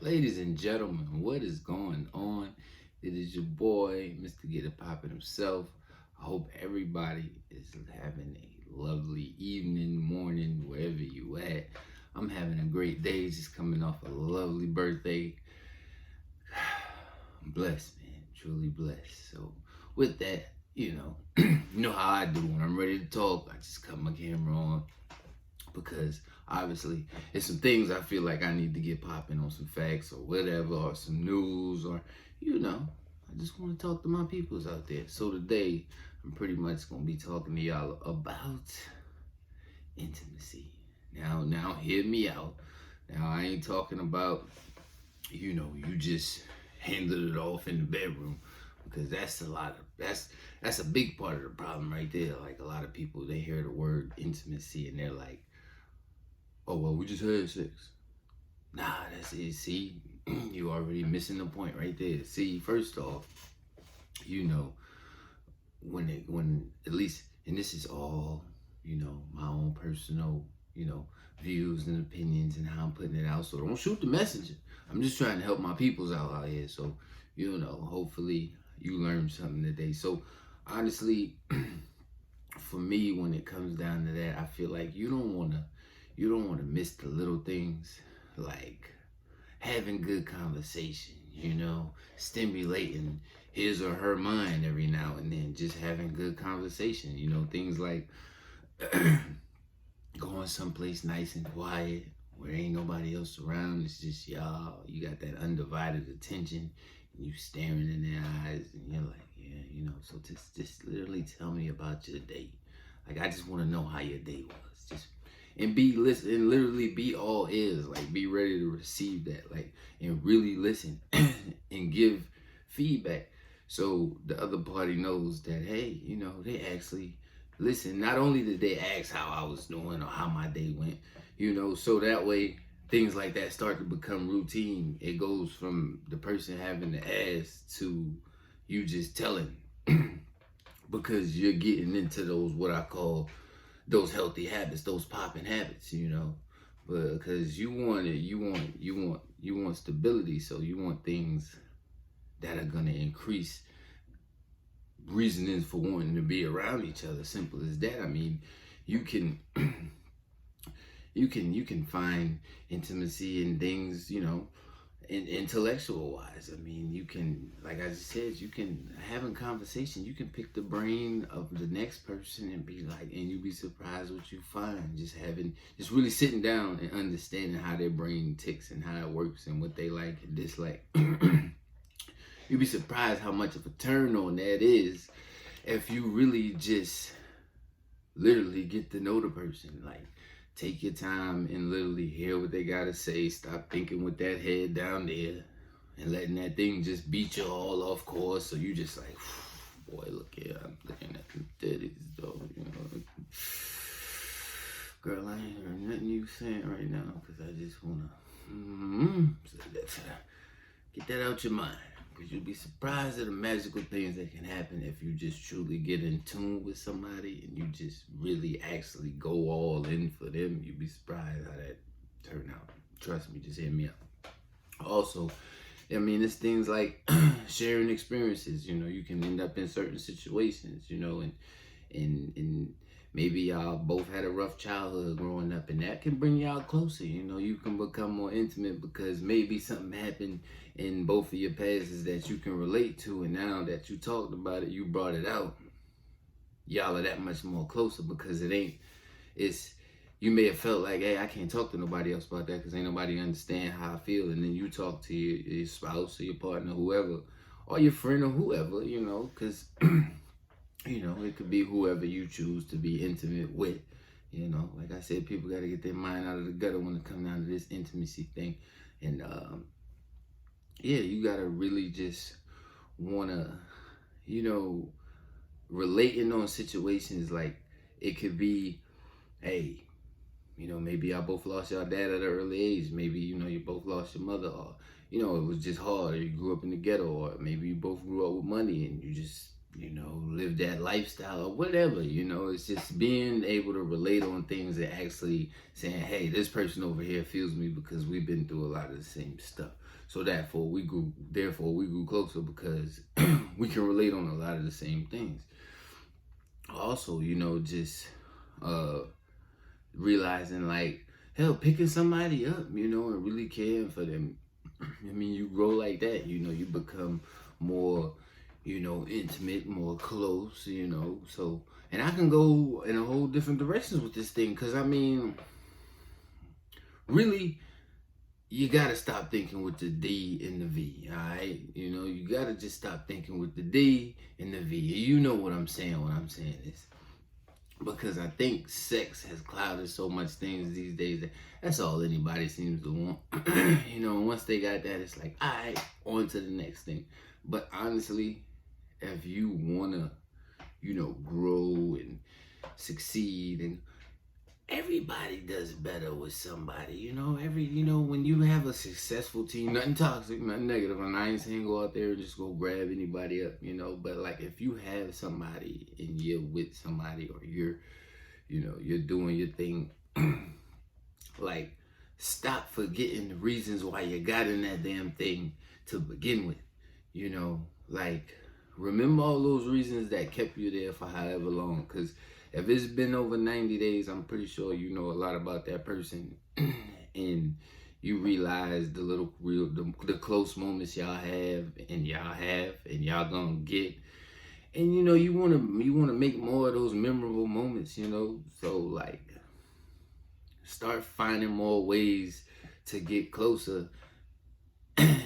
Ladies and gentlemen, what is going on? It is your boy, Mr. Get It Poppin' himself. I hope everybody is having a lovely evening, morning, wherever you at. I'm having a great day, just coming off a lovely birthday. I'm blessed, man, truly blessed. So with that, you know how I do when I'm ready to talk. I just cut my camera on because obviously it's some things I feel like I need to get popping on some facts or whatever or some news or I just want to talk to my peoples out there. So today I'm pretty much gonna be talking to y'all about intimacy. Now hear me out. Now I ain't talking about you just handled it off in the bedroom because that's a lot of that's a big part of the problem right there. Like a lot of people they hear the word intimacy and they're like, oh well, we just had sex. Nah, that's it. See, you already missing the point right there. See, first off, you know, when at least, and this is all, my own personal, views and opinions and how I'm putting it out. So don't shoot the messenger. I'm just trying to help my peoples out here. So, hopefully you learn something today. So honestly, for me, when it comes down to that, I feel like you don't wanna miss the little things like having good conversation, stimulating his or her mind every now and then, just having good conversation, things like going someplace nice and quiet where ain't nobody else around. It's just y'all. You got that undivided attention and you staring in their eyes and you're like, yeah, so just literally tell me about your day. Like I just want to know how your day was. Just and be listen and literally be all ears. Like be ready to receive that. Like and really listen and give feedback. So the other party knows that hey, they actually listen. Not only did they ask how I was doing or how my day went, so that way things like that start to become routine. It goes from the person having to ask to you just telling because you're getting into those what I call those healthy habits, those popping habits. But because you want stability, so you want things that are gonna increase reasonings for wanting to be around each other. Simple as that. I mean, you can you can find intimacy in things, intellectual wise. I mean, you can, like I just said, you can having conversation. You can pick the brain of the next person and be like, and you'd be surprised what you find. Just really sitting down and understanding how their brain ticks and how it works and what they like and dislike. You'd be surprised how much of a turn on that is if you really just literally get to know the person. Like, take your time and literally hear what they gotta say. Stop thinking with that head down there and letting that thing just beat you all off course. So you just like, boy, look here, I'm looking at the titties, though. Girl, I ain't heard nothing you saying right now because I just wanna get that out your mind. Because you'll be surprised at the magical things that can happen if you just truly get in tune with somebody and you just really actually go all in for them. You'll be surprised how that turned out. Trust me, just hear me out. Also, I mean, it's things like sharing experiences. You can end up in certain situations, and maybe y'all both had a rough childhood growing up, and that can bring y'all closer. You can become more intimate because maybe something happened in both of your pasts that you can relate to, and now that you talked about it, you brought it out. Y'all are that much more closer because it's you may have felt like, hey, I can't talk to nobody else about that because ain't nobody understand how I feel, and then you talk to your spouse or your partner, whoever, or your friend or whoever, because it could be whoever you choose to be intimate with. Like I said, people got to get their mind out of the gutter when it comes down to this intimacy thing. And yeah, you got to really just want to, relating on situations like it could be, hey, maybe y'all both lost your dad at an early age. Maybe, you both lost your mother, or, it was just hard. Or you grew up in the ghetto, or maybe you both grew up with money and you just live that lifestyle or whatever. It's just being able to relate on things and actually saying, hey, this person over here feels me because we've been through a lot of the same stuff. So therefore we grew closer because we can relate on a lot of the same things. Also, just realizing, like, hell, picking somebody up, and really caring for them. I mean, you grow like that, you become more, intimate, more close, so, and I can go in a whole different directions with this thing, because I mean, really, you gotta stop thinking with the D and the V, all right? You gotta just stop thinking with the D and the V. You know what I'm saying when I'm saying this. Because I think sex has clouded so much things these days that that's all anybody seems to want. Once they got that, it's like, all right, on to the next thing. But honestly, if you wanna, grow and succeed, and everybody does better with somebody, when you have a successful team, nothing toxic, nothing negative, and I ain't saying go out there and just go grab anybody up, but like if you have somebody and you're with somebody, or you're doing your thing, like, stop forgetting the reasons why you got in that damn thing to begin with, like, remember all those reasons that kept you there for however long, because if it's been over 90 days, I'm pretty sure you know a lot about that person, and you realize the close moments y'all have, and y'all gonna get, and you wanna make more of those memorable moments, so like, start finding more ways to get closer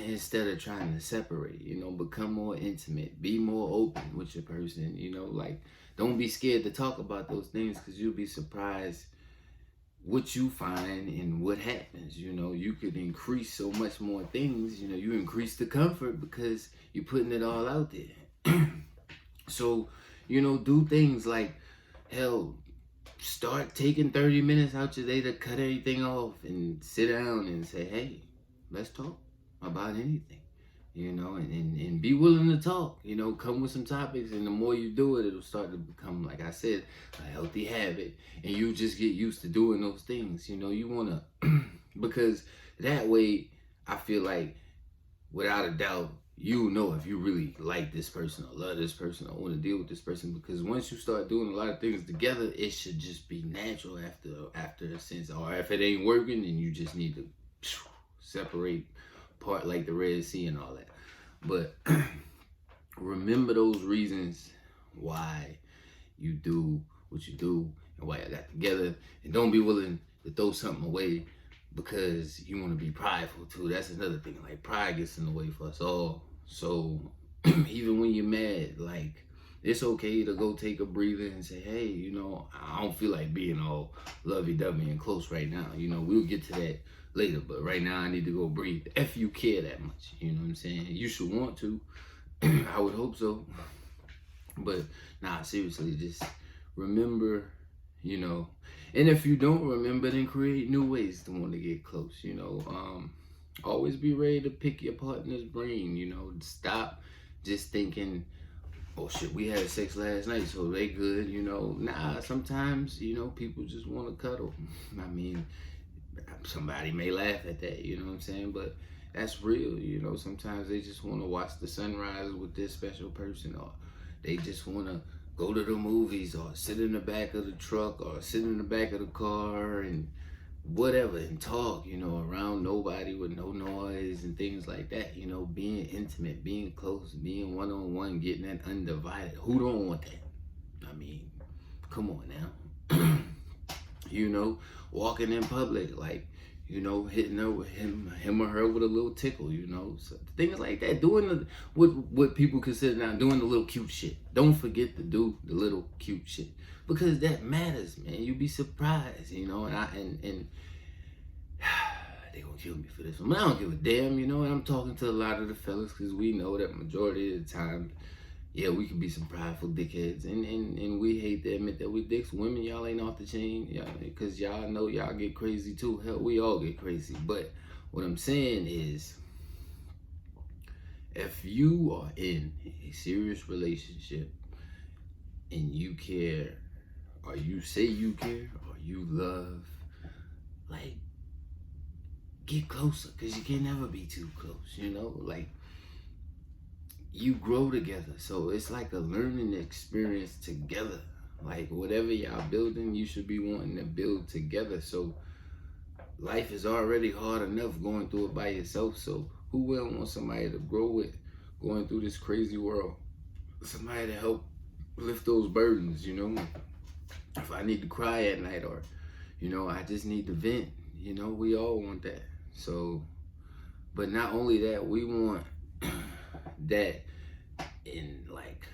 instead of trying to separate, become more intimate, be more open with your person, like, don't be scared to talk about those things, because you'll be surprised what you find and what happens. You could increase so much more things. You increase the comfort because you're putting it all out there. So, do things like, hell, start taking 30 minutes out your day to cut everything off and sit down and say, hey, let's talk about anything. And be willing to talk, come with some topics, and the more you do it, it'll start to become, like I said, a healthy habit, and you just get used to doing those things. You want to, because that way, I feel like, without a doubt, if you really like this person or love this person or want to deal with this person, because once you start doing a lot of things together, it should just be natural after a sense. Or if it ain't working, then you just need to separate, part like the Red Sea and all that. But remember those reasons why you do what you do and why you got together, and don't be willing to throw something away because you want to be prideful too. That's another thing. Like, pride gets in the way for us all. So even when you're mad, like, it's okay to go take a breather and say, hey, I don't feel like being all lovey-dovey and close right now. We'll get to that later, but right now I need to go breathe. If you care that much, you know what I'm saying? You should want to. I would hope so. But nah, seriously, just remember, and if you don't remember, then create new ways to want to get close. Always be ready to pick your partner's brain. Stop just thinking, oh shit, we had sex last night, so they good. Nah, sometimes people just want to cuddle. I mean, somebody may laugh at that, you know what I'm saying? But that's real, sometimes they just want to watch the sunrise with this special person, or they just want to go to the movies, or sit in the back of the truck, or sit in the back of the car and whatever, and talk, around nobody with no noise and things like that, being intimate, being close, being one-on-one, getting that undivided. Who don't want that? I mean, come on now. Walking in public, like, hitting her with him or her with a little tickle, so things like that. Doing what people consider now doing the little cute shit. Don't forget to do the little cute shit, because that matters, man. You'd be surprised, and they gonna kill me for this one, but I don't give a damn, and I'm talking to a lot of the fellas, because we know that majority of the time, yeah, we can be some prideful dickheads, and we hate to admit that we dicks. Women, y'all ain't off the chain, because y'all know y'all get crazy too. Hell, we all get crazy. But what I'm saying is, If you are in a serious relationship and you care, or you say you care, or you love, like, get closer, because you can never be too close, you know? Like, you grow together. So it's like a learning experience together. Like, whatever y'all building, you should be wanting to build together. So life is already hard enough going through it by yourself. So who wouldn't want somebody to grow with going through this crazy world? Somebody to help lift those burdens, you know? If I need to cry at night, or, you know, I just need to vent, you know, we all want that. So, but not only that, we want that in, like,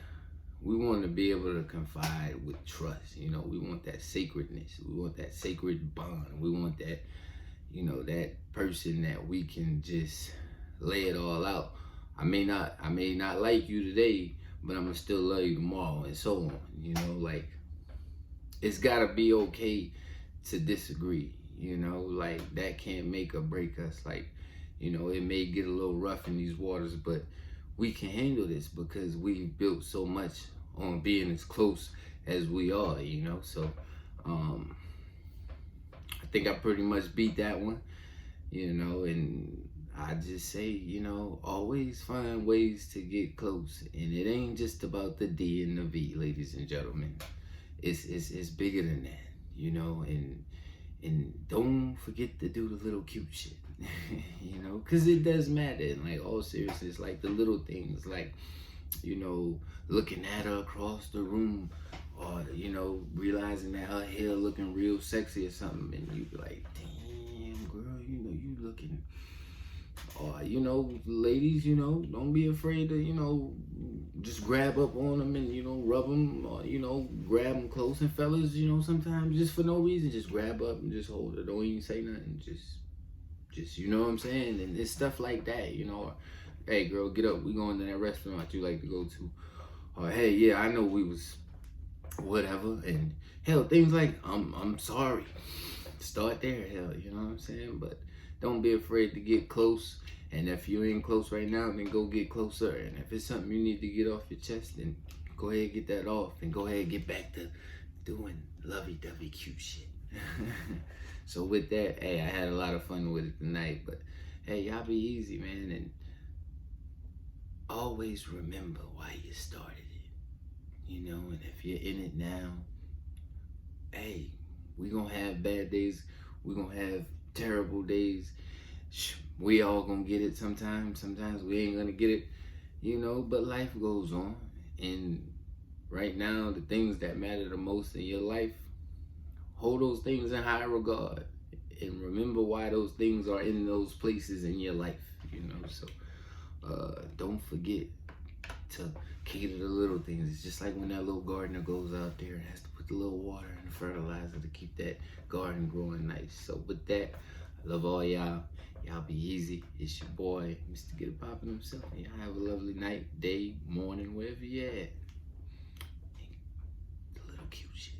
we want to be able to confide with trust, you know? We want that sacredness. We want that sacred bond. We want that, you know, that person that we can just lay it all out. I may not like you today, but I'm gonna still love you tomorrow, and so on. You know, like, it's gotta be okay to disagree. You know, like, that can't make or break us. Like, you know, it may get a little rough in these waters, but we can handle this because we've built so much on being as close as we are. You know, so I think I pretty much beat that one. You know, and I just say, you know, always find ways to get close. And it ain't just about the D and the V, ladies and gentlemen. It's bigger than that, you know, and don't forget to do the little cute shit. You know, because it does matter. In, like, all seriousness, like the little things, like, you know, looking at her across the room, or, you know, realizing that her hair looking real sexy or something, and you be like, damn, girl, you know, you looking. Or, you know, ladies, you know, don't be afraid to, you know, just grab up on them and, you know, rub them, or, you know, grab them close. And fellas, you know, sometimes just for no reason, just grab up and just hold it. Don't even say nothing. Just, you know what I'm saying? And it's stuff like that, you know. Or, hey, girl, get up. We going to that restaurant you like to go to. Or, hey, yeah, I know we was whatever. And, hell, things like, I'm sorry. Start there, hell, you know what I'm saying? But don't be afraid to get close. And if you ain't close right now, then go get closer. And if it's something you need to get off your chest, then go ahead and get that off. And go ahead and get back to doing lovey-dovey cute shit. So with that, hey, I had a lot of fun with it tonight. But, hey, y'all be easy, man. And always remember why you started it. You know, and if you're in it now, hey, we gonna have bad days. We gonna have terrible days. We all gonna get it sometimes. Sometimes we ain't gonna get it, you know, but life goes on. And right now, the things that matter the most in your life, hold those things in high regard. And remember why those things are in those places in your life, you know. So don't forget to cater to little things. It's just like when that little gardener goes out there and has to put the little water and the fertilizer to keep that garden growing nice. So with that, I love all y'all. Y'all be easy. It's your boy, Mr. Get It Poppin' himself. And y'all have a lovely night, day, morning, wherever you at. The little cute shit.